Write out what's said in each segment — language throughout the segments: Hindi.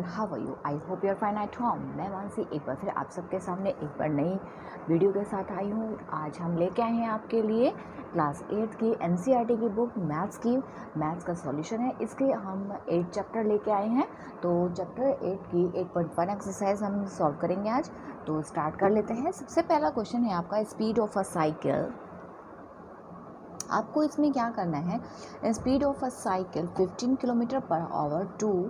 How are you? I hope you are fine at home. मैं मानसी एक बार फिर आप सबके सामने एक बार नई वीडियो के साथ आई हूँ। आज हम लेके आए हैं आपके लिए क्लास 8 की एनसीईआरटी की बुक मैथ्स का सॉल्यूशन है। इसके हम 8 चैप्टर लेके आए हैं। तो चैप्टर 8 की 8.1 एक्सरसाइज हम सॉल्व करेंगे आज। तो स्टार्ट कर लेते हैं। सबसे पहला क्वेश्चन है आपका स्पीड ऑफ अ साइकिल। आपको इसमें क्या करना है, speed of a cycle 15 kilometre per hour to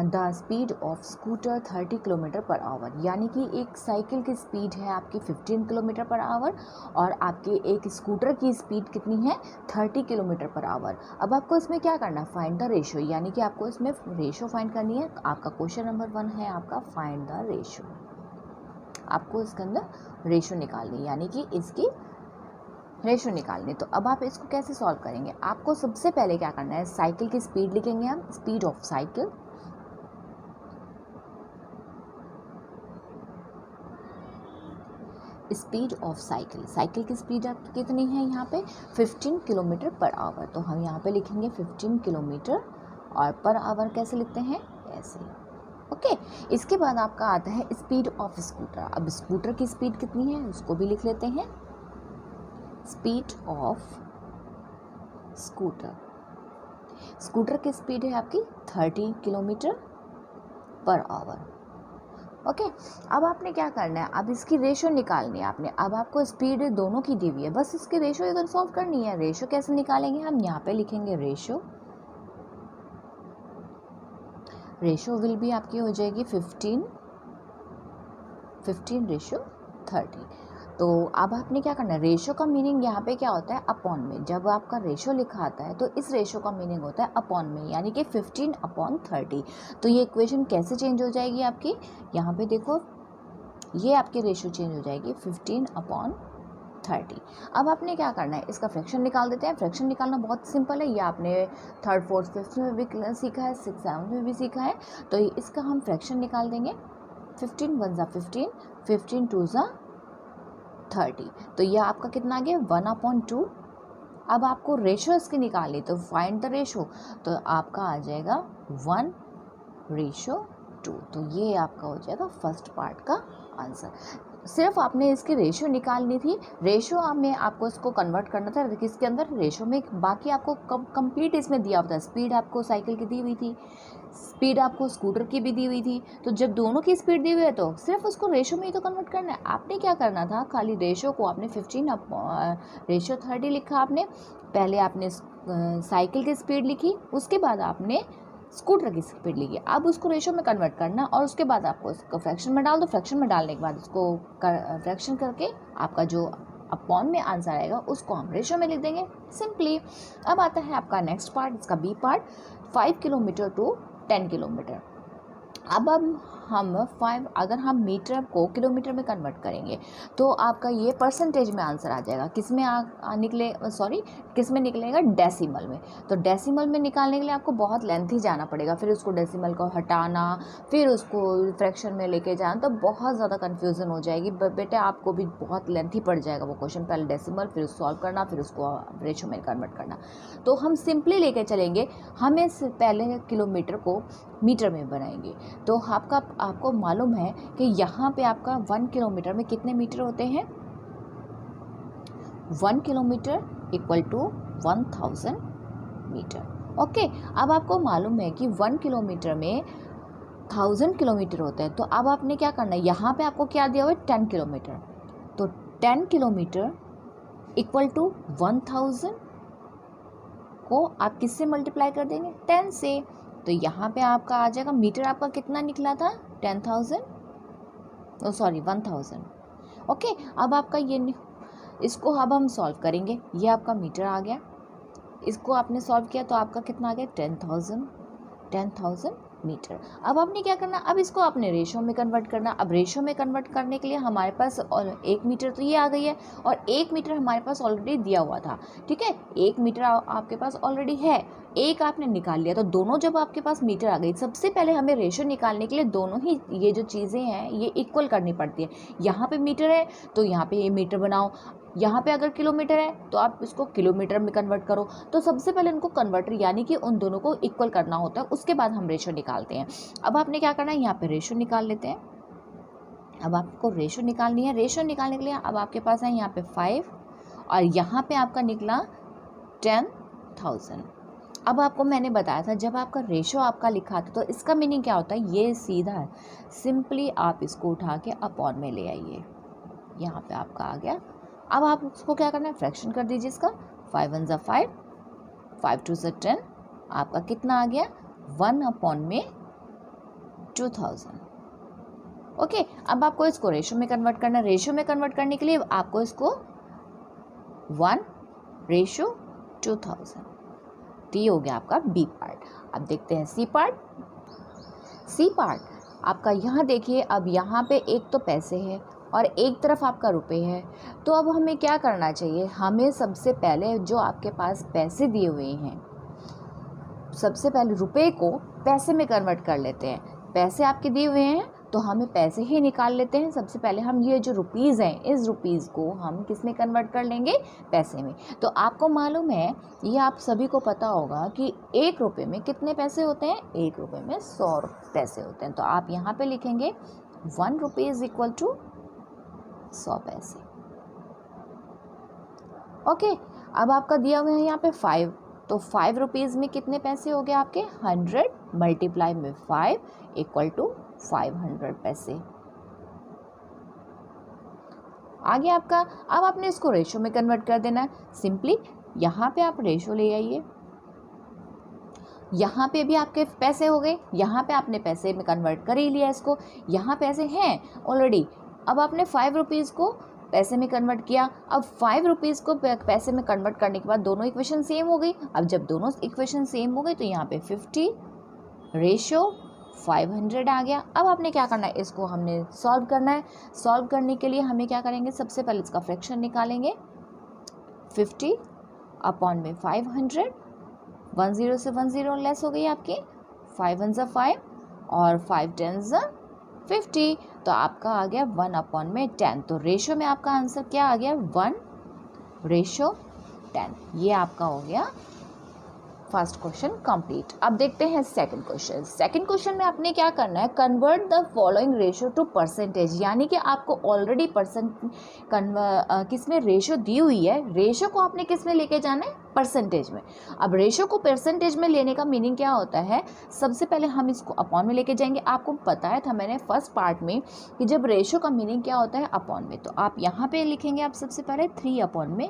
the speed of scooter 30 kilometre per hour. यानी कि एक साइकिल की स्पीड है आपकी 15 किलोमीटर पर आवर और आपके एक स्कूटर की स्पीड कितनी है, 30 किलोमीटर पर आवर। अब आपको इसमें क्या करना है, फाइंड द रेशो, यानी कि आपको इसमें रेशो फाइंड करनी है। आपका क्वेश्चन नंबर 1 है आपका फाइंड द रेशो। आपको इसके अंदर रेशो निकालनी, यानी कि इसकी रेशो निकालनी। तो अब आप इसको कैसे सॉल्व करेंगे, आपको सबसे पहले क्या करना है, साइकिल की स्पीड लिखेंगे हम, स्पीड ऑफ साइकिल साइकिल की स्पीड आपकी कितनी है यहाँ पे 15 किलोमीटर पर आवर। तो हम यहाँ पे लिखेंगे 15 किलोमीटर और पर आवर कैसे लिखते हैं, ऐसे। ओके, इसके बाद आपका आता है स्पीड ऑफ स्कूटर। अब स्कूटर की स्पीड कितनी है उसको भी लिख लेते हैं, स्पीड ऑफ स्कूटर की स्पीड है आपकी 30 किलोमीटर पर आवर। ओके, अब आपने क्या करना है, अब इसकी रेशो निकालनी है आपने। अब आपको स्पीड दोनों की दी हुई है, बस इसकी रेशो इधर सॉल्व करनी है। रेशो कैसे निकालेंगे, हम यहाँ पे लिखेंगे रेशो विल भी आपकी हो जाएगी 15 रेशो 30। तो अब आपने क्या करना है, रेशो का मीनिंग यहाँ पे क्या होता है, अपॉन में। जब आपका रेशो लिखा आता है तो इस रेशो का मीनिंग होता है अपॉन में, यानी कि 15/30। तो ये इक्वेशन कैसे चेंज हो जाएगी आपकी, यहाँ पे देखो ये आपकी रेशो चेंज हो जाएगी 15/30। अब आपने क्या करना है, इसका फ्रैक्शन निकाल देते हैं। फ्रैक्शन निकालना बहुत सिंपल है, ये आपने 3rd 4th 5th में भी सीखा है, 6th 7th में भी सीखा है। तो इसका हम फ्रैक्शन निकाल देंगे। 15 1 ज़ा 15, 15 2 ज़ा 30। तो यह आपका कितना आ गया 1/2। अब आपको रेशो इसकी निकालनी, तो फाइंड द रेशो। तो आपका आ जाएगा 1:2। तो ये आपका हो जाएगा फर्स्ट पार्ट का आंसर। सिर्फ आपने इसकी रेशो निकालनी थी। रेशो में आपको इसको कन्वर्ट करना था किसके अंदर, रेशो में। बाकी आपको कंप्लीट इसमें दिया हुआ था। स्पीड आपको साइकिल की दी हुई थी, स्पीड आपको स्कूटर की भी दी हुई थी। तो जब दोनों की स्पीड दी हुई है तो सिर्फ उसको रेशो में ही तो कन्वर्ट करना है। आपने क्या करना था, खाली रेशो को आपने 15 रेशो 30 लिखा आपने। पहले आपने साइकिल की स्पीड लिखी, उसके बाद आपने स्कूटर की स्पीड लिखी। अब उसको रेशो में कन्वर्ट करना और उसके बाद आपको इसको फ्रैक्शन में डाल दो। फ्रैक्शन में डालने के बाद उसको फ्रैक्शन करके आपका जो अपॉन में आंसर आएगा उसको हम रेशो में लिख देंगे, सिंपली। अब आता है आपका नेक्स्ट पार्ट, इसका B part, 5 kilometre to 10 kilometre. अब हम 5 अगर हम मीटर को किलोमीटर में कन्वर्ट करेंगे तो आपका ये परसेंटेज में आंसर आ जाएगा। किस में किस में निकलेगा, डेसिमल में। तो डेसिमल में निकालने के लिए आपको बहुत लेंथी जाना पड़ेगा, फिर उसको डेसिमल को हटाना, फिर उसको फ्रैक्शन में लेके जाना, तो बहुत ज़्यादा कन्फ्यूज़न हो जाएगी बेटा, आपको भी बहुत लेंथी पड़ जाएगा वो क्वेश्चन। पहले डेसिमल, फिर सॉल्व करना, फिर उसको रेशो में कन्वर्ट करना। तो हम सिंपली लेके चलेंगे, हमें पहले किलोमीटर को मीटर में बनाएंगे। तो आपको मालूम है कि यहाँ पे आपका 1 किलोमीटर में कितने मीटर होते हैं, 1 kilometre equal to 1000 metre. Okay, अब आपको मालूम है कि 1 किलोमीटर में 1000 किलोमीटर होते हैं। तो अब आपने क्या करना है, यहाँ पे आपको क्या दिया हुआ है, 10 किलोमीटर। तो 10 किलोमीटर इक्वल टू 1000 को आप किससे मल्टीप्लाई कर देंगे, 10 से। तो यहाँ पे आपका आ जाएगा, मीटर आपका कितना निकला था, 10,000, 1000। ओके, अब आपका इसको अब हम सॉल्व करेंगे। ये आपका मीटर आ गया, इसको आपने सॉल्व किया तो आपका कितना आ गया, 10,000 मीटर। अब आपने क्या करना, अब इसको आपने रेशो में कन्वर्ट करना। अब रेशो में कन्वर्ट करने के लिए हमारे पास 1 मीटर तो ये आ गई है, और 1 मीटर हमारे पास ऑलरेडी दिया हुआ था। ठीक है, 1 मीटर आपके पास ऑलरेडी है, एक आपने निकाल लिया। तो दोनों जब आपके पास मीटर आ गई, सबसे पहले हमें रेशो निकालने के लिए दोनों ही ये जो चीज़ें हैं ये इक्वल करनी पड़ती है। यहाँ पे मीटर है तो यहाँ पे ये मीटर बनाओ, यहाँ पे अगर किलोमीटर है तो आप इसको किलोमीटर में कन्वर्ट करो। तो सबसे पहले इनको कन्वर्टर यानी कि उन दोनों को इक्वल करना होता है, उसके बाद हम रेशो निकालते हैं। अब आपने क्या करना है, यहाँ पे रेशो निकाल लेते हैं। अब आपको रेशो निकालनी है। रेशो निकालने के लिए अब आपके पास है यहाँ पे 5 और यहाँ पे आपका निकला 10,000। अब आपको मैंने बताया था जब आपका रेशो आपका लिखा था तो इसका मीनिंग क्या होता है, ये सीधा है, सिंपली आप इसको उठा के अपॉन में ले आइए। यहाँ पे आपका आ गया। अब आप उसको क्या करना है, फ्रैक्शन कर दीजिए इसका। 5 1 ज़ा 5, 5 2 ज़ा 10, आपका कितना आ गया 1 अपॉन में 2000। ओके, अब आपको इसको रेशो में कन्वर्ट करना है। रेशो में कन्वर्ट करने के लिए आपको इसको 1:2000, तो ये हो गया आपका बी पार्ट। अब देखते हैं सी पार्ट। सी पार्ट आपका यहाँ देखिए, अब यहाँ पे एक तो पैसे है और एक तरफ आपका रुपए है। तो अब हमें क्या करना चाहिए, हमें सबसे पहले जो आपके पास पैसे दिए हुए हैं, सबसे पहले रुपए को पैसे में कन्वर्ट कर लेते हैं। पैसे आपके दिए हुए हैं तो हमें पैसे ही निकाल लेते हैं। सबसे पहले हम ये जो रुपीज़ हैं, इस रुपीज़ को हम किस में कन्वर्ट कर लेंगे, पैसे में। तो आपको मालूम है, ये आप सभी को पता होगा कि 1 रुपये में कितने पैसे होते हैं, 1 रुपये में 100 पैसे होते हैं। तो आप यहाँ पे लिखेंगे 1 रुपीज़ इक्वल टू 100 पैसे। ओके, अब आपका दिया हुआ है यहाँ पे 5, तो 5 रुपीज़ में कितने पैसे हो गए आपके, 100 मल्टीप्लाई में 5 इक्वल टू 500 पैसे आ गया आपका। अब आपने इसको रेशो में कन्वर्ट कर देना है। सिंपली यहाँ पे आप रेशो ले आइए, यहाँ पे भी आपके पैसे हो गए, यहाँ पे आपने पैसे में कन्वर्ट कर ही लिया इसको, यहाँ पैसे हैं ऑलरेडी। अब आपने 5 रुपीज़ को पैसे में कन्वर्ट किया। अब 5 रुपीज़ को पैसे में कन्वर्ट करने के बाद दोनों इक्वेशन सेम हो गई। अब जब दोनों इक्वेशन सेम हो गई तो यहाँ पे 50 रेशो 500 आ गया। अब आपने क्या करना है, इसको हमने सॉल्व करना है। सॉल्व करने के लिए हमें क्या करेंगे, सबसे पहले इसका फ्रैक्शन निकालेंगे। 50 अपॉन में 500, 10 से 10 लेस हो गई आपकी, 5 1 ज़ा 5 और 5 10 ज़ा 50, तो आपका आ गया 1 अपॉन में 10। तो रेशो में आपका आंसर क्या आ गया, 1:10। ये आपका हो गया फर्स्ट क्वेश्चन कंप्लीट। अब देखते हैं सेकंड क्वेश्चन। सेकंड क्वेश्चन में आपने क्या करना है, convert the following ratio two percentage, यानी कि आपको ऑलरेडी किस में रेशो दी हुई है, रेशो को आपने किस में लेके जाना है, परसेंटेज में। अब रेशो को परसेंटेज में लेने का मीनिंग क्या होता है, सबसे पहले हम इसको अपॉन में लेके जाएंगे। आपको बताया था मैंने फर्स्ट पार्ट में कि जब रेशो का मीनिंग क्या होता है, अपॉन में। तो आप यहाँ पे लिखेंगे आप सबसे पहले 3 अपॉन में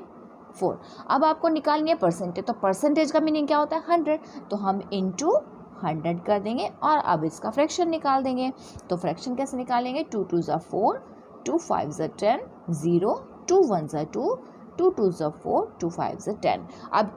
4। अब आपको निकालनी है परसेंटेज, तो परसेंटेज का मीनिंग क्या होता है, 100, तो हम इंटू 100 कर देंगे और अब इसका फ्रैक्शन निकाल देंगे। तो फ्रैक्शन कैसे निकालेंगे, 2 2 ज़ा 4, 2 5 ज़ा 10, 0, 2 1 ज़ा 2, 2 2 ज़ा 4, 2 5 ज़ा 10। अब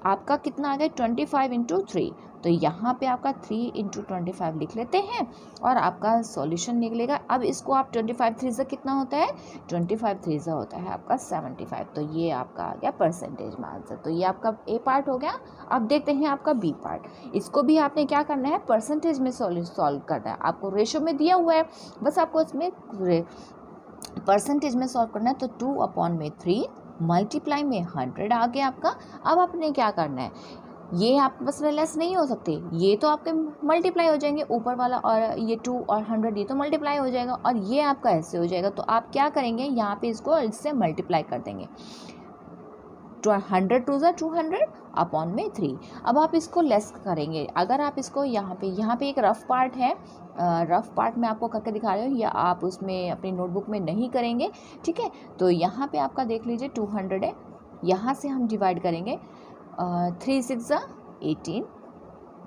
आपका कितना आ गया, 25 इंटू 3, तो यहाँ पे आपका 3 इंटू 25 लिख लेते हैं और आपका सॉल्यूशन निकलेगा। अब इसको आप 25 3 ज़ा कितना होता है, 25 3 ज़ा होता है आपका 75। तो ये आपका आ गया परसेंटेज में आंसर। तो ये आपका ए पार्ट हो गया। अब देखते हैं आपका बी पार्ट। इसको भी आपने क्या करना है, परसेंटेज में सॉल्व करना है। आपको रेशो में दिया हुआ है, बस आपको इसमें परसेंटेज में सॉल्व करना है। तो 2 अपॉन में 3 मल्टीप्लाई में 100 आ गया आपका। अब आपने क्या करना है, ये आपस में लेस नहीं हो सकते, ये तो आपके मल्टीप्लाई हो जाएंगे, ऊपर वाला और ये 2 और 100 ये तो मल्टीप्लाई हो जाएगा और ये आपका ऐसे हो जाएगा। तो आप क्या करेंगे, यहाँ पे इसको इससे मल्टीप्लाई कर देंगे। 100 2 ज़ा 200 अपॉन में 3। अब आप इसको लेस करेंगे। अगर आप इसको यहाँ पे एक रफ पार्ट है, रफ पार्ट में आपको करके दिखा रहे हो, या आप उसमें अपनी नोटबुक में नहीं करेंगे, ठीक है। तो यहाँ पे आपका देख लीजिए 200 है, यहाँ से हम डिवाइड करेंगे 3 6 ज़ा 18,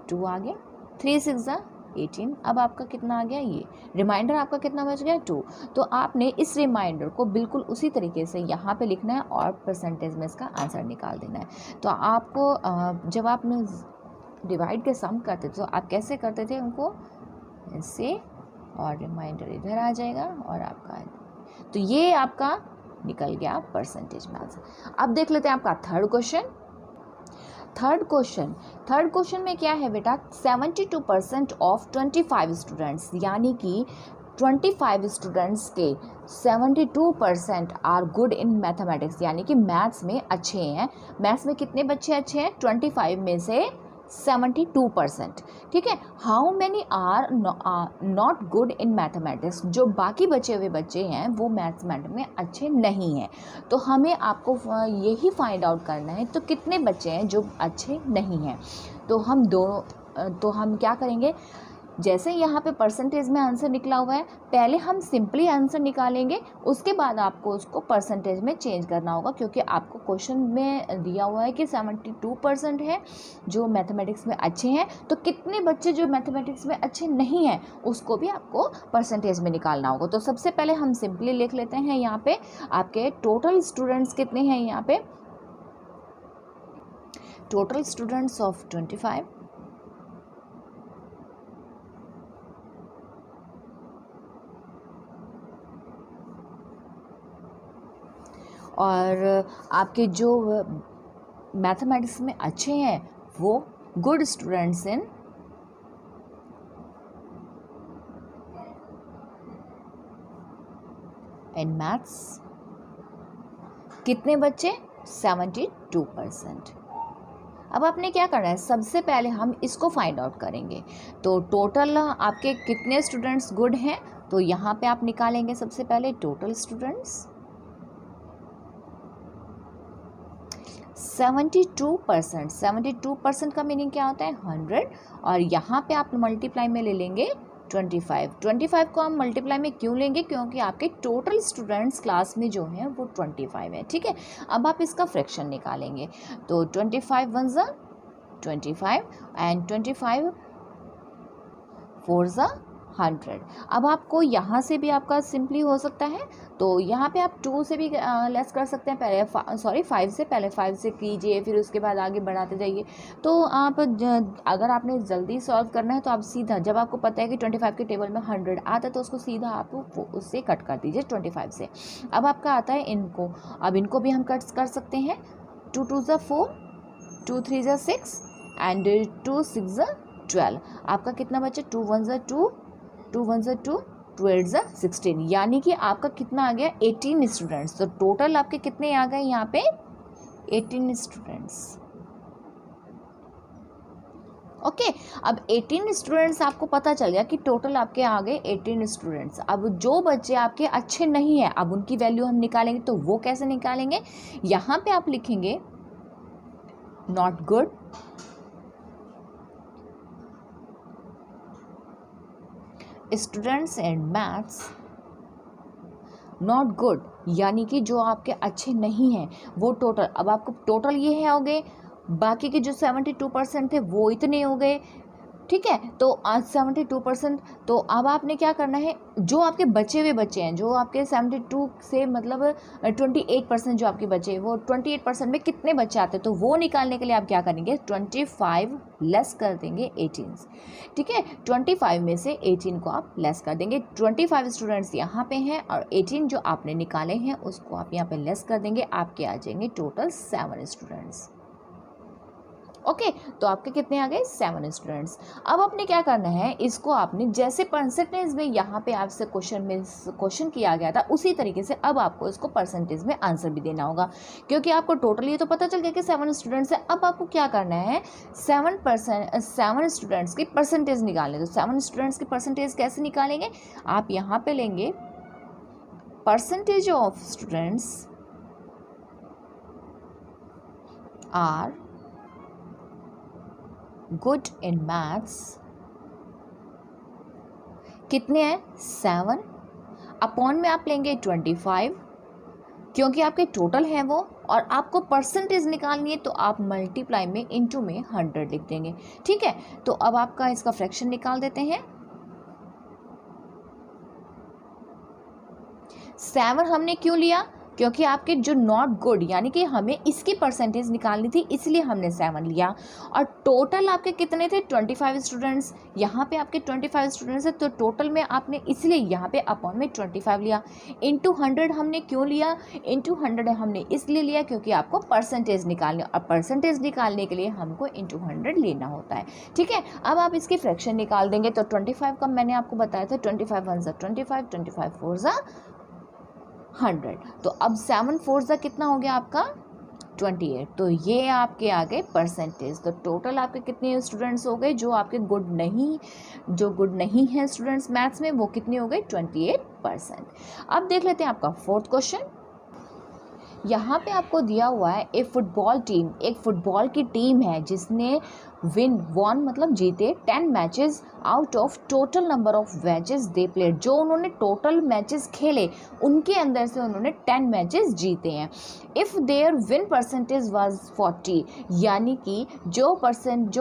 2 आ गया, 3 6 ज़ा 18। अब आपका कितना आ गया, ये रिमाइंडर आपका कितना बच गया, 2। तो आपने इस रिमाइंडर को बिल्कुल उसी तरीके से यहाँ पे लिखना है और परसेंटेज में इसका आंसर निकाल देना है। तो आपको जब आपने डिवाइड के सम करते थे तो आप कैसे करते थे, उनको ऐसे और रिमाइंडर इधर आ जाएगा और आपका, तो ये आपका निकल गया परसेंटेज में आंसर। अब देख लेते हैं आपका थर्ड क्वेश्चन। थर्ड क्वेश्चन में क्या है बेटा, 72% ऑफ 25 स्टूडेंट्स, यानी कि 25 स्टूडेंट्स के 72% आर गुड इन मैथमेटिक्स, यानी कि मैथ्स में अच्छे हैं। मैथ्स में कितने बच्चे अच्छे हैं? 25 में से 72%। ठीक है। How many are not good in mathematics, जो बाकी बचे हुए बच्चे हैं वो मैथमेटिक्स में अच्छे नहीं हैं। तो हमें आपको यही फाइंड आउट करना है, तो कितने बच्चे हैं जो अच्छे नहीं हैं। तो हम क्या करेंगे, जैसे यहाँ पे परसेंटेज में आंसर निकला हुआ है, पहले हम सिंपली आंसर निकालेंगे, उसके बाद आपको उसको परसेंटेज में चेंज करना होगा, क्योंकि आपको क्वेश्चन में दिया हुआ है कि 72% है जो मैथमेटिक्स में अच्छे हैं। तो कितने बच्चे जो मैथमेटिक्स में अच्छे नहीं हैं उसको भी आपको परसेंटेज में निकालना होगा। तो सबसे पहले हम सिंपली लिख लेते हैं, यहाँ पे आपके टोटल स्टूडेंट्स कितने हैं, यहाँ पे टोटल स्टूडेंट्स ऑफ 25 और आपके जो मैथमेटिक्स में अच्छे हैं वो गुड स्टूडेंट्स इन मैथ्स कितने बच्चे? 72%। अब आपने क्या करना है, सबसे पहले हम इसको फाइंड आउट करेंगे। तो टोटल आपके कितने स्टूडेंट्स गुड हैं, तो यहाँ पे आप निकालेंगे सबसे पहले टोटल स्टूडेंट्स 72%। 72% का मीनिंग क्या होता है? 100। और यहाँ पे आप मल्टीप्लाई में ले लेंगे 25। 25 को हम मल्टीप्लाई में क्यों लेंगे? क्योंकि आपके टोटल स्टूडेंट्स क्लास में जो हैं वो 25 है। ठीक है। अब आप इसका फ्रैक्शन निकालेंगे, तो 25 1 ज़ा 25 एंड 25 4 ज़ा 100। अब आपको यहाँ से भी आपका सिंपली हो सकता है, तो यहाँ पे आप 2 से भी लेस कर सकते हैं, पहले 5 से, पहले 5 से कीजिए, फिर उसके बाद आगे बढ़ाते जाइए। तो आप अगर आपने जल्दी सॉल्व करना है तो आप सीधा, जब आपको पता है कि 25 के टेबल में 100 आता है तो उसको सीधा आप उससे कट कर दीजिए 25 से। अब आपका आता है इनको, अब इनको भी हम कट कर सकते हैं। 2 2 ज़ा 4, 2 3 ज़ा 6 एंड 2 6 ज़ा 12। आपका कितना बचे? 2 1 ज़ा 2, 2 1 ज़ा 2, 2 8 ज़ा 16, यानी कि आपका कितना आ गया? 18 स्टूडेंट्स। तो टोटल आपके कितने आ गए यहाँ पे? 18 स्टूडेंट्स। ओके। अब 18 स्टूडेंट्स आपको पता चल गया कि टोटल आपके आ गए 18 स्टूडेंट्स। अब जो बच्चे आपके अच्छे नहीं हैं, अब उनकी वैल्यू हम निकालेंगे। तो वो कैसे निकालेंगे? यहाँ पे आप लिखेंगे not good students and maths. Not good यानी कि जो आपके अच्छे नहीं हैं वो टोटल। अब आपको टोटल ये है हो गए, बाकी के जो 72% थे वो इतने हो गए। ठीक है। तो आज 72%। तो अब आपने क्या करना है, जो आपके बचे हुए बच्चे हैं, जो आपके 72 से मतलब 28% जो आपके बचे, वो 28% में कितने बच्चे आते हैं, तो वो निकालने के लिए आप क्या करेंगे? 25 लेस कर देंगे 18। ठीक है। 25 में से 18 को आप लेस कर देंगे। 25 स्टूडेंट्स यहाँ पे हैं और 18 जो आपने निकाले हैं उसको आप यहाँ पे लेस कर देंगे। आपके आ जाएंगे टोटल 7 स्टूडेंट्स। ओके। तो आपके कितने आ गए? 7 स्टूडेंट्स। अब आपने क्या करना है, इसको आपने जैसे परसेंटेज में यहाँ पे आपसे क्वेश्चन किया गया था उसी तरीके से अब आपको इसको परसेंटेज में आंसर भी देना होगा, क्योंकि आपको टोटल ये तो पता चल गया कि 7 स्टूडेंट्स है। अब आपको क्या करना है, 7 स्टूडेंट्स की परसेंटेज निकालने। तो 7 स्टूडेंट्स की परसेंटेज कैसे निकालेंगे? आप यहाँ पे लेंगे percentage of students are good in maths कितने हैं? 7 अपॉन में आप लेंगे 25, क्योंकि आपके टोटल है वो, और आपको परसेंटेज निकालनी है तो आप मल्टीप्लाई में इनटू में 100 लिख देंगे। ठीक है। तो अब आपका इसका फ्रैक्शन निकाल देते हैं। 7 हमने क्यों लिया? क्योंकि आपके जो नॉट गुड यानी कि हमें इसकी परसेंटेज निकालनी थी, इसलिए हमने 7 लिया। और टोटल आपके कितने थे, 25 स्टूडेंट्स, यहाँ पे आपके 25 स्टूडेंट्स है, तो टोटल में आपने इसलिए यहाँ पे अपॉन में 25 लिया। इंटू 100 हमने क्यों लिया, इंटू 100 हमने इसलिए लिया क्योंकि आपको परसेंटेज निकालनी, और परसेंटेज निकालने के लिए हमको इंटू 100 लेना होता है। ठीक है, अब आप इसकी फ्रैक्शन निकाल देंगे। तो 25 का मैंने आपको बताया था 25 1 25, 25 4 100। तो अब 7 4 कितना हो गया आपका 28। तो ये आपके आ गए परसेंटेज। तो टोटल आपके कितने स्टूडेंट्स हो गए जो आपके गुड नहीं हैं स्टूडेंट्स मैथ्स में, वो कितने हो गए 28%। अब देख लेते हैं आपका फोर्थ क्वेश्चन। यहाँ पे आपको दिया हुआ है एक फुटबॉल की टीम है जिसने वॉन मतलब जीते 10 matches out of total number of matches they played. जो उन्होंने टोटल मैचेस खेले उनके अंदर से उन्होंने 10 मैचेस जीते हैं। If their win percentage was 40, यानी कि जो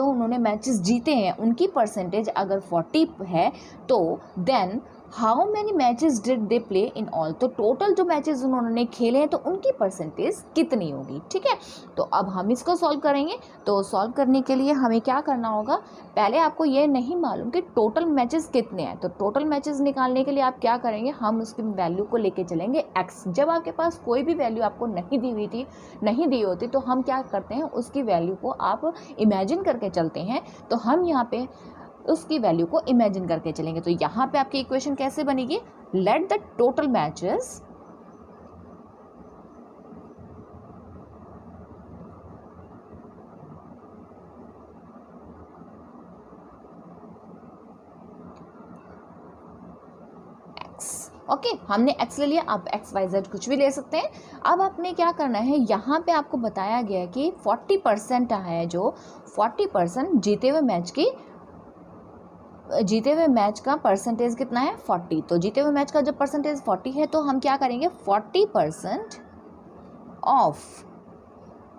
उन्होंने मैचेस जीते हैं उनकी परसेंटेज अगर 40 है, तो then how many matches did they play in all. तो टोटल जो मैचेस उन्होंने खेले हैं तो उनकी परसेंटेज कितनी होगी। ठीक है, तो अब हम इसको सॉल्व करेंगे। तो सॉल्व करने के लिए हमें क्या करना होगा, पहले आपको ये नहीं मालूम कि टोटल मैचेस कितने हैं, तो टोटल मैचेस निकालने के लिए आप क्या करेंगे, हम उसकी वैल्यू को लेके चलेंगे x। जब आपके पास कोई भी वैल्यू आपको नहीं दी होती, तो हम क्या करते हैं, उसकी वैल्यू को आप इमेजिन करके चलते हैं। तो हम यहाँ पे उसकी वैल्यू को इमेजिन करके चलेंगे। तो यहाँ पे आपकी इक्वेशन कैसे बनेगी, let the total matches okay, हमने x ले लिया, आप x y z कुछ भी ले सकते हैं। अब आपने क्या करना है, यहाँ पे आपको बताया गया है कि 40% है, जो 40% जीते हुए मैच का परसेंटेज कितना है 40। तो जीते हुए मैच का जब परसेंटेज 40 है तो हम क्या करेंगे 40% ऑफ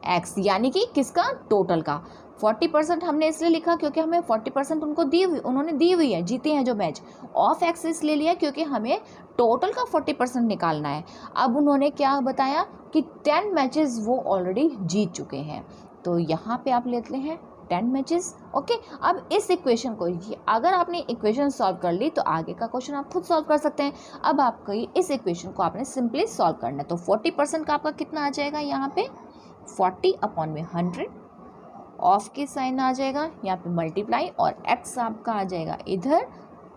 x, यानी कि किसका, टोटल का। 40% हमने इसलिए लिखा क्योंकि हमें 40% उन्होंने दी हुई है, जीते हैं जो मैच। ऑफ x इसलिए लिया क्योंकि हमें टोटल का 40% निकालना है। अब उन्होंने क्या बताया कि 10 मैचेस वो ऑलरेडी जीत चुके हैं। तो यहाँ पे आप लेते हैं 10 मैचेस। ओके, अब इस इक्वेशन को, अगर आपने इक्वेशन सॉल्व कर ली तो आगे का क्वेश्चन आप खुद सॉल्व कर सकते हैं। अब आपकी इस इक्वेशन को आपने सिंपली सॉल्व करना है। तो 40% का आपका कितना आ जाएगा, यहाँ पे 40/100, ऑफ के साइन आ जाएगा यहाँ पे मल्टीप्लाई, और x आपका आ जाएगा इधर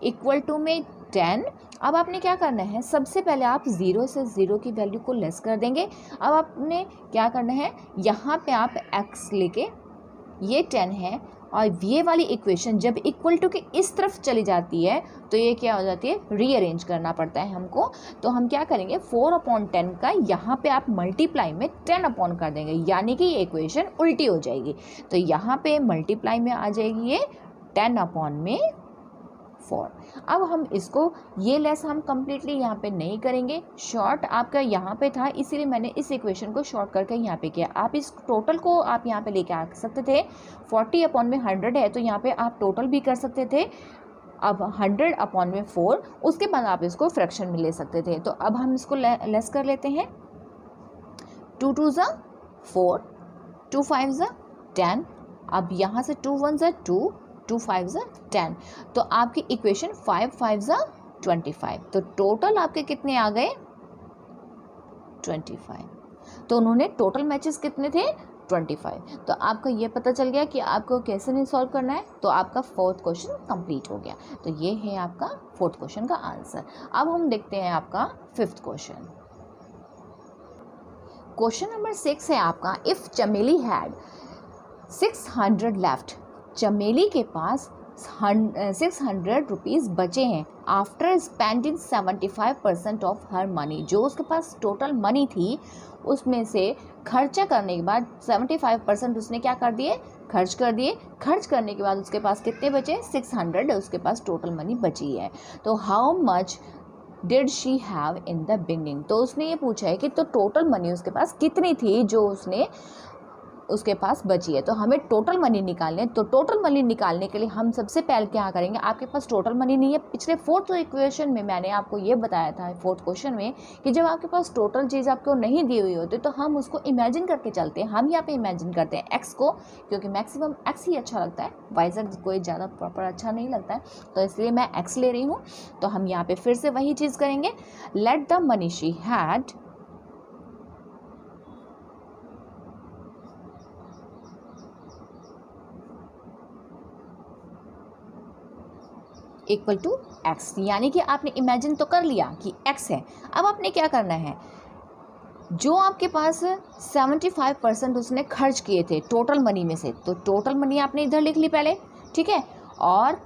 इक्वल टू में 10। अब आपने क्या करना है, सबसे पहले आप 0 से 0 की वैल्यू को लेस कर देंगे। अब आपने क्या करना है, यहाँ पे आप x लेके, ये 10 है, और ये वाली इक्वेशन जब इक्वल टू के इस तरफ चली जाती है तो ये क्या हो जाती है, रीअरेंज करना पड़ता है हमको। तो हम क्या करेंगे, 4/10 का यहाँ पे आप मल्टीप्लाई में 10 अपॉन कर देंगे, यानी कि ये इक्वेशन उल्टी हो जाएगी। तो यहाँ पे मल्टीप्लाई में आ जाएगी ये 10/4। अब हम इसको, ये लेस हम कम्प्लीटली यहाँ पे नहीं करेंगे, शॉर्ट आपका यहाँ पे था, इसीलिए मैंने इस इक्वेशन को शॉर्ट करके यहाँ पे किया। आप इस टोटल को आप यहाँ पे लेके आ सकते थे, 40/100 है तो यहाँ पे आप टोटल भी कर सकते थे। अब 100/4, उसके बाद आप इसको फ्रैक्शन में ले सकते थे। तो अब हम इसको लेस कर लेते हैं। 2 2 4, 2 5 10, अब यहाँ से 2 1 2, 2 5 10, तो आपकी इक्वेशन 5 5 25। तो टोटल आपके कितने आ गए 25। तो उन्होंने टोटल मैचेस कितने थे 25। तो आपको ये पता चल गया कि आपको कैसे नहीं सॉल्व करना है। तो आपका फोर्थ क्वेश्चन कंप्लीट हो गया। तो ये है आपका फोर्थ क्वेश्चन का आंसर। अब हम देखते हैं आपका फिफ्थ क्वेश्चन। क्वेश्चन नंबर 6 है आपका, इफ़ चमेली हैड 600 लेफ्ट, चमेली के पास 600 रुपीज़ बचे हैं after spending 75% of her money. जो उसके पास टोटल मनी थी उसमें से खर्चा करने के बाद 75% उसने क्या कर दिए, खर्च कर दिए। खर्च करने के बाद उसके पास कितने बचे, 600 उसके पास टोटल मनी बची है। तो how much did she have in the beginning. तो उसने ये पूछा है कि तो टोटल मनी उसके पास कितनी थी जो उसने उसके पास बची है। तो हमें टोटल मनी निकालने, तो टोटल मनी निकालने के लिए हम सबसे पहले क्या करेंगे, आपके पास टोटल मनी नहीं है। पिछले फोर्थ इक्वेशन में मैंने आपको ये बताया था, फोर्थ क्वेश्चन में, कि जब आपके पास टोटल चीज़ आपको नहीं दी हुई होती तो हम उसको इमेजिन करके चलते हैं। हम यहाँ पे इमेजिन करते हैं एक्स को, क्योंकि मैक्सिमम एक्स ही अच्छा लगता है, वाइजर कोई ज़्यादा प्रॉपर अच्छा नहीं लगता है, तो इसलिए मैं एक्स ले रही हूँ। तो हम यहाँ पे फिर से वही चीज़ करेंगे, let the money she had equal to X, यानी कि आपने इमेजिन तो कर लिया कि एक्स है। अब आपने क्या करना है, जो आपके पास 75% उसने खर्च किए थे टोटल मनी में से, तो टोटल मनी आपने इधर लिख ली पहले, ठीक है, और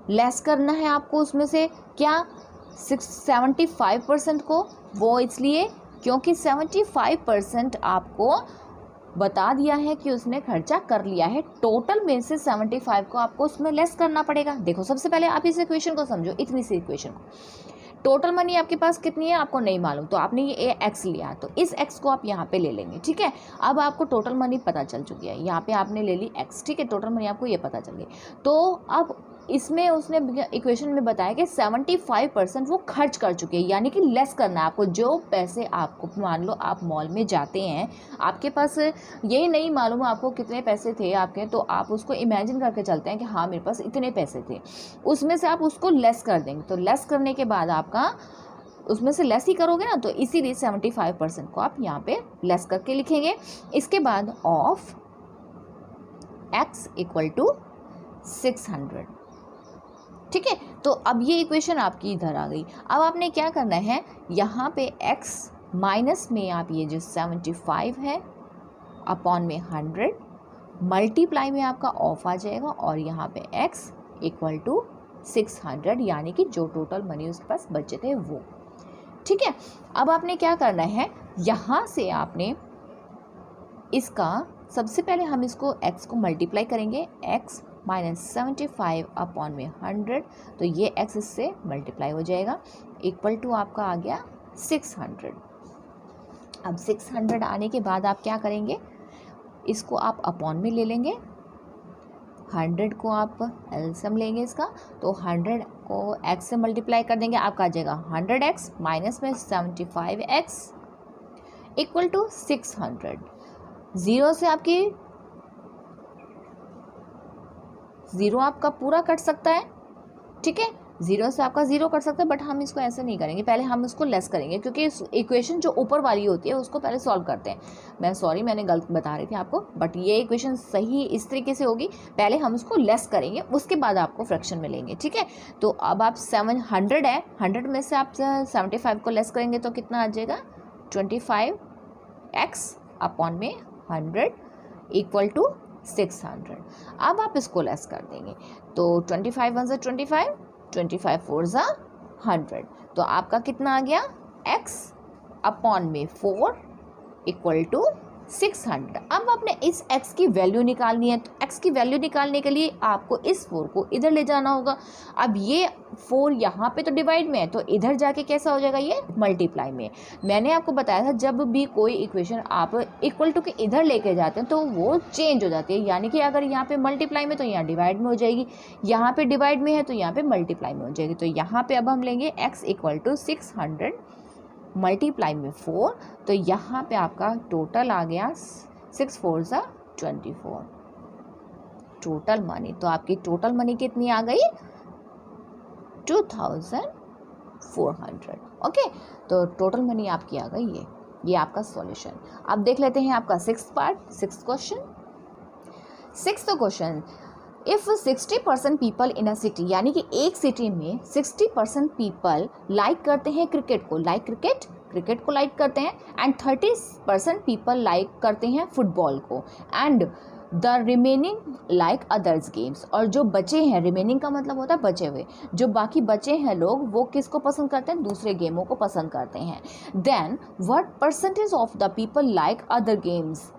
लेस करना है आपको उसमें से क्या, 75% को। वो इसलिए क्योंकि 75% आपको बता दिया है कि उसने खर्चा कर लिया है, टोटल में से 75 को आपको उसमें लेस करना पड़ेगा। देखो सबसे पहले आप इस इक्वेशन को समझो, इतनी सी इक्वेशन को, टोटल मनी आपके पास कितनी है आपको नहीं मालूम, तो आपने ये एक्स लिया, तो इस एक्स को आप यहाँ पे ले लेंगे, ठीक है। अब आपको टोटल मनी पता चल चुकी है, यहाँ पे आपने ले ली एक्स, ठीक है, टोटल मनी आपको ये पता चल गई। तो अब इसमें उसने इक्वेशन में बताया कि 75% वो खर्च कर चुके हैं, यानी कि लेस करना है आपको। जो पैसे आपको, मान लो आप मॉल में जाते हैं, आपके पास यही नहीं मालूम आपको कितने पैसे थे आपके, तो आप उसको इमेजिन करके चलते हैं कि हाँ मेरे पास इतने पैसे थे, उसमें से आप उसको लेस कर देंगे। तो लेस करने के बाद आपका उसमें से लेस ही करोगे ना, तो इसीलिए 75% को आप यहाँ पे लेस करके लिखेंगे। इसके बाद ऑफ एक्स इक्वल टू 600, ठीक है। तो अब ये इक्वेशन आपकी इधर आ गई। अब आपने क्या करना है, यहाँ पे x माइनस में आप ये जो 75 है अपॉन में 100 मल्टीप्लाई में आपका ऑफ आ जाएगा, और यहाँ पे x इक्वल टू 600, यानी कि जो टोटल मनी उसके पास बचे थे वो, ठीक है। अब आपने क्या करना है, यहाँ से आपने इसका सबसे पहले हम इसको x को मल्टीप्लाई करेंगे, x माइनस 75 अपॉन में 100, तो ये x इससे मल्टीप्लाई हो जाएगा, इक्वल टू आपका आ गया 600। अब 600 आने के बाद आप क्या करेंगे, इसको आप अपॉन में ले लेंगे, 100 को आप एलसीएम लेंगे इसका, तो 100 को x से मल्टीप्लाई कर देंगे, आपका आ जाएगा 100x माइनस में 75x इक्वल टू 600। ज़ीरो से आपकी ज़ीरो आपका पूरा कट सकता है, ठीक है, ज़ीरो से आपका ज़ीरो कट सकता है, बट हम इसको ऐसे नहीं करेंगे, पहले हम इसको लेस करेंगे, क्योंकि इस इक्वेशन जो ऊपर वाली होती है उसको पहले सॉल्व करते हैं। मैं सॉरी मैंने गलत बता रही थी आपको, बट ये इक्वेशन सही इस तरीके से होगी, पहले हम उसको लेस करेंगे, उसके बाद आपको फ्रैक्शन में लेंगे, ठीक है। तो अब आप 700 है, 100 में से आप 75 को लेस करेंगे तो कितना आ जाएगा, 25x अपॉन में 100 इक्वल टू 600। अब आप इसको लेस कर देंगे, तो 25 1 ज़ा 25, 25 4 ज़ा 100, तो आपका कितना आ गया, x अपॉन में 4 इक्वल टू 600। अब आपने इस x की वैल्यू निकालनी है, तो x की वैल्यू निकालने के लिए आपको इस 4 को इधर ले जाना होगा। अब ये 4 यहाँ पे तो डिवाइड में है, तो इधर जाके कैसा हो जाएगा, ये मल्टीप्लाई में। मैंने आपको बताया था जब भी कोई इक्वेशन आप इक्वल टू के इधर लेके जाते हैं तो वो चेंज हो जाती है, यानी कि अगर यहाँ पे मल्टीप्लाई में तो यहाँ डिवाइड में हो जाएगी, यहाँ पे डिवाइड में है तो यहाँ पे मल्टीप्लाई में हो जाएगी। तो यहाँ पे अब हम लेंगे x इक्वल टू 600 मल्टीप्लाई में 4, तो यहाँ पे आपका टोटल आ गया 6 4 ज़ा 24 टोटल मनी। तो आपकी टोटल मनी कितनी आ गई, 2400। ओके, तो टोटल मनी आपकी आ गई ये आपका सॉल्यूशन। अब देख लेते हैं आपका sixth part, sixth question. Sixth question, if 60% people in a city, यानी कि एक सिटी में 60% पीपल लाइक करते हैं क्रिकेट को, क्रिकेट को लाइक करते हैं, एंड 30% पीपल लाइक करते हैं फुटबॉल को, and the remaining like others games, और जो बचे हैं, रिमेनिंग का मतलब होता है बचे हुए, जो बाकी बचे हैं लोग वो किसको पसंद करते हैं, दूसरे गेमों को पसंद करते हैं। Then what percentage of the people like other games,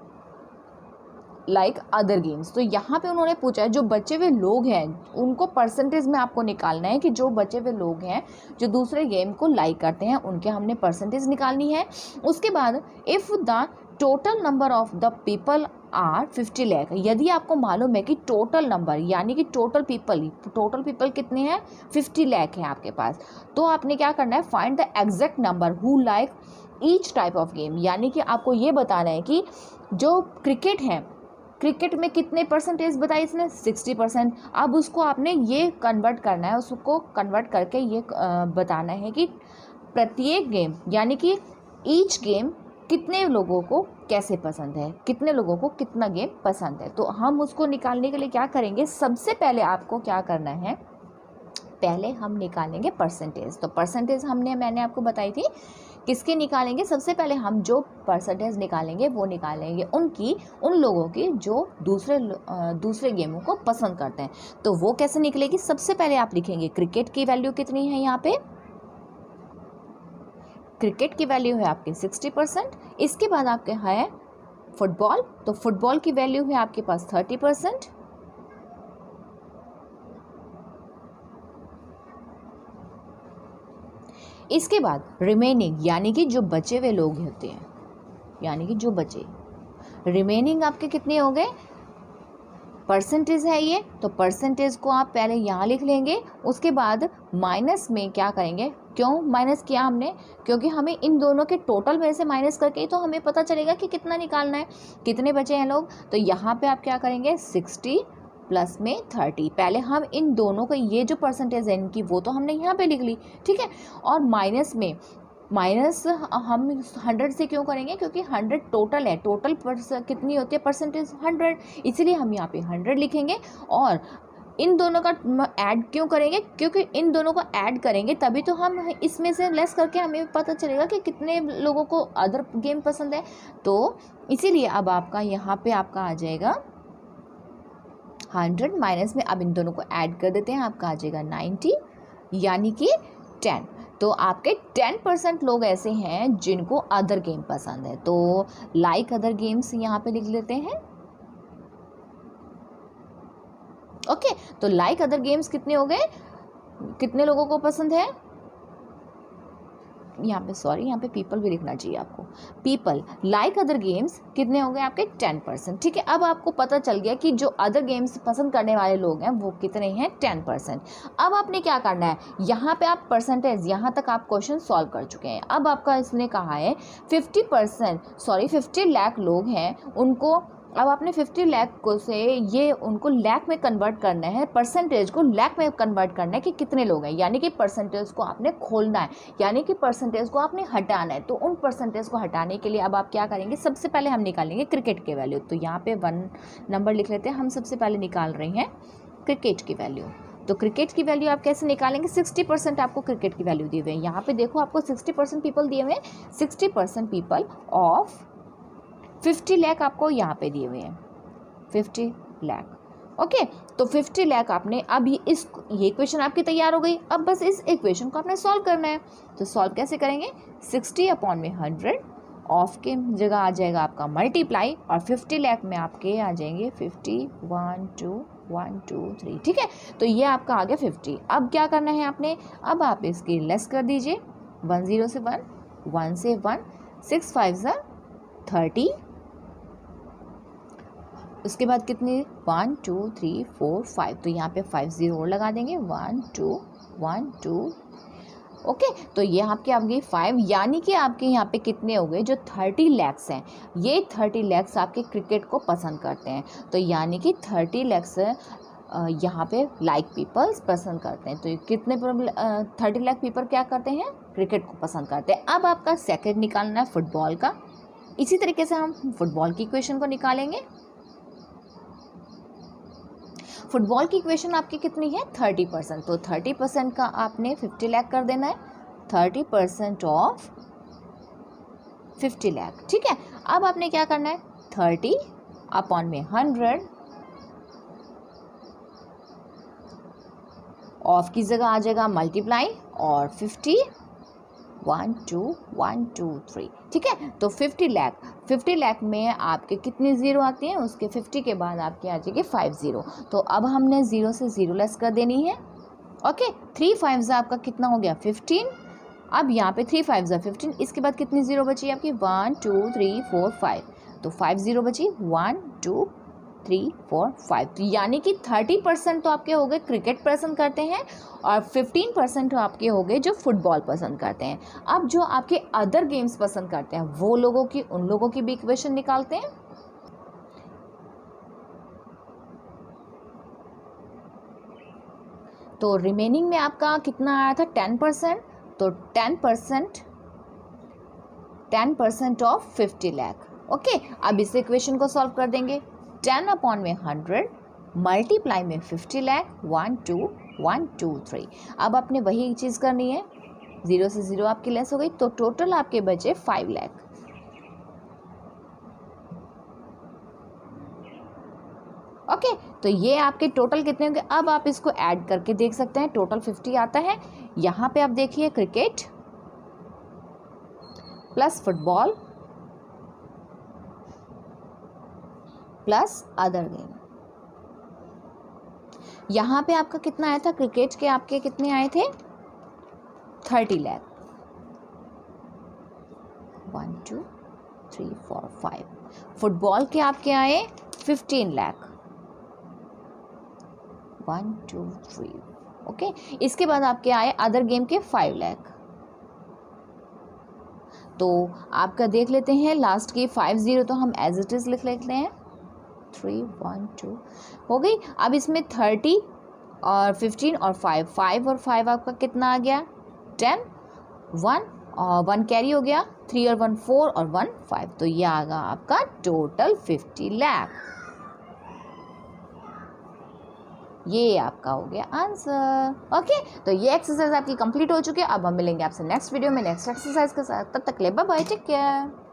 तो यहाँ पे उन्होंने पूछा है जो बचे हुए लोग हैं उनको परसेंटेज में आपको निकालना है, कि जो बचे हुए लोग हैं जो दूसरे गेम को लाइक करते हैं उनके हमने परसेंटेज निकालनी है। उसके बाद if the total number of the people are 50 lakh. यदि आपको मालूम है कि टोटल नंबर यानी कि टोटल पीपल कितने हैं, 50 लाख हैं आपके पास, तो आपने क्या करना है, find the exact number who like each type of game. यानी कि आपको ये बताना है कि जो क्रिकेट है, क्रिकेट में कितने परसेंटेज बताई इसने, 60%। अब उसको आपने ये कन्वर्ट करना है, उसको कन्वर्ट करके ये बताना है कि प्रत्येक गेम यानी कि ईच गेम कितने लोगों को कैसे पसंद है, कितने लोगों को कितना गेम पसंद है। तो हम उसको निकालने के लिए क्या करेंगे, सबसे पहले आपको क्या करना है, पहले हम निकालेंगे परसेंटेज। तो परसेंटेज मैंने आपको बताई थी किसके निकालेंगे, सबसे पहले हम जो परसेंटेज निकालेंगे वो निकालेंगे उन लोगों की जो दूसरे गेमों को पसंद करते हैं। तो वो कैसे निकलेगी, सबसे पहले आप लिखेंगे क्रिकेट की वैल्यू कितनी है, यहाँ पे क्रिकेट की वैल्यू है आपके 60%। इसके बाद आपके है फुटबॉल, तो फुटबॉल की वैल्यू है आपके पास 30%। इसके बाद रिमेनिंग यानी कि जो बचे हुए लोग होते हैं, यानी कि जो बचे रिमेनिंग आपके कितने हो गए, परसेंटेज है ये, तो परसेंटेज को आप पहले यहाँ लिख लेंगे। उसके बाद माइनस में क्या करेंगे, क्यों माइनस किया हमने, क्योंकि हमें इन दोनों के टोटल में से माइनस करके तो हमें पता चलेगा कि कितना निकालना है, कितने बचे हैं लोग। तो यहाँ पे आप क्या करेंगे, 60 प्लस में 30, पहले हम इन दोनों को ये जो परसेंटेज है इनकी वो तो हमने यहाँ पे लिख ली, ठीक है। और माइनस हम 100 से क्यों करेंगे, क्योंकि 100 टोटल है, टोटल कितनी होती है परसेंटेज 100, इसीलिए हम यहाँ पे 100 लिखेंगे। और इन दोनों का ऐड क्यों करेंगे, क्योंकि इन दोनों को ऐड करेंगे तभी तो हम इसमें से लेस करके हमें पता चलेगा कि कितने लोगों को अदर गेम पसंद है। तो इसीलिए अब आपका यहाँ पे आपका आ जाएगा 100 माइनस में अब इन दोनों को ऐड कर देते हैं, आपका आ जाएगा 90 यानी कि 10। तो आपके 10% लोग ऐसे हैं जिनको अदर गेम पसंद है। तो लाइक अदर गेम्स यहाँ पे लिख लेते हैं, ओके। तो लाइक अदर गेम्स कितने हो गए, कितने लोगों को पसंद है, यहाँ पे पीपल भी लिखना चाहिए आपको, पीपल लाइक अदर गेम्स कितने हो गए आपके 10%, ठीक है। अब आपको पता चल गया कि जो अदर गेम्स पसंद करने वाले लोग हैं वो कितने हैं, 10%। अब आपने क्या करना है, यहाँ पे आप परसेंटेज, यहाँ तक आप क्वेश्चन सॉल्व कर चुके हैं। अब आपका इसने कहा है 50 लाख लोग हैं उनको, अब आपने 50 लाख को से ये उनको लाख में कन्वर्ट करना है, परसेंटेज को लाख में कन्वर्ट करना है कि कितने लोग हैं, यानी कि परसेंटेज को आपने खोलना है, यानी कि परसेंटेज को आपने हटाना है। तो उन परसेंटेज को हटाने के लिए अब आप क्या करेंगे, सबसे पहले हम निकालेंगे क्रिकेट की वैल्यू। तो यहाँ पे 1 नंबर लिख लेते हैं, हम सबसे पहले निकाल रहे हैं क्रिकेट की वैल्यू। तो क्रिकेट की वैल्यू आप कैसे निकालेंगे, 60% आपको क्रिकेट की वैल्यू दिए हुए हैं। यहाँ पे देखो आपको 60% पीपल दिए हुए हैं, 60% पीपल ऑफ 50 लाख आपको यहाँ पे दिए हुए हैं, 50 लाख, ओके। तो 50 लाख आपने अब ये इक्वेशन आपकी तैयार हो गई। अब बस इस इक्वेशन को आपने सॉल्व करना है। तो सॉल्व कैसे करेंगे, 60/100 ऑफ के जगह आ जाएगा आपका मल्टीप्लाई, और 50 लाख में आपके आ जाएंगे 50, 1 2 1 2 3, ठीक है। तो ये आपका आ गया 50। अब क्या करना है आपने, अब आप इसकी लेस कर दीजिए, 10 से 1, 1 से 1, 6 5 30, उसके बाद कितनी 1 2 3 4 5, तो यहाँ पे 5 0 और लगा देंगे, 1 2 1 2, ओके। तो ये आपके आ गई 5, यानी कि आपके यहाँ पे कितने हो गए, जो 30 लाख्स हैं, ये 30 लाख्स आपके क्रिकेट को पसंद करते हैं। तो यानी कि 30 लाख्स यहाँ पे लाइक पीपल्स पसंद करते हैं। तो कितने 30 लाख पीपल क्या करते हैं, क्रिकेट को पसंद करते हैं। अब आपका सेकंड निकालना है फुटबॉल का। इसी तरीके से हम फुटबॉल की इक्वेशन को निकालेंगे। फुटबॉल की इक्वेशन आपकी कितनी है, 30%। तो 30% का आपने 50 लाख कर देना है, 30% ऑफ 50 लाख, ठीक है। अब आपने क्या करना है, 30/100 ऑफ की जगह आ जाएगा मल्टीप्लाई, और 50 1 2 1 2 3, ठीक है। तो 50 लाख में आपके कितनी ज़ीरो आती हैं, उसके 50 के बाद आपके आ जाएगी 5 0। तो अब हमने 0 से 0 लेस कर देनी है, ओके। 3 5 आपका कितना हो गया 15, अब यहाँ पे 3 5 15, इसके बाद कितनी ज़ीरो बची आपकी 1 2 3 4 5, तो 5 ज़ीरो बची 1 2 3 4 5, तो यानी कि 30% तो आपके हो गए क्रिकेट पसंद करते हैं और 15% तो आपके हो गए जो फुटबॉल पसंद करते हैं। अब जो आपके अदर गेम्स पसंद करते हैं वो लोगों की, उन लोगों की भी इक्वेशन निकालते हैं। तो रिमेनिंग में आपका कितना आया था 10%, तो 10% ऑफ 50 लाख। ओके, अब इस इक्वेशन को सॉल्व कर देंगे। 10 अपॉन में 100 मल्टीप्लाई में 50 लाख, 1 2 1 2 3। अब आपने वही चीज़ करनी है, 0 से 0 आपकी लेस हो गई, तो टोटल आपके बचे 5 लाख। ओके, तो ये आपके टोटल कितने होंगे, अब आप इसको ऐड करके देख सकते हैं। टोटल 50 आता है। यहाँ पे आप देखिए cricket plus football plus other game, यहाँ पे आपका कितना आया था, क्रिकेट के आपके कितने आए थे 30 लाख, 1 2 3 4 5। फुटबॉल के आपके आए 15 लाख, 1 2 3। ओके, इसके बाद आपके आए अदर गेम के 5 लाख। तो आपका देख लेते हैं लास्ट की 5 0, तो हम एज इट इज लिख लेते हैं 3 1 2 हो गई। अब इसमें 30 और 15 और 5 और 5 आपका कितना आ गया 10, 1 और 1 कैरी हो गया, 3 और 1 4 और 1 5, तो ये आ गया आपका टोटल 50 लाख। ये आपका हो गया आंसर। ओके, तो ये एक्सरसाइज आपकी कंप्लीट हो चुकी है। अब हम मिलेंगे आपसे नेक्स्ट वीडियो में नेक्स्ट एक्सरसाइज के साथ। तब तक ले बाय बाय, टेक केयर।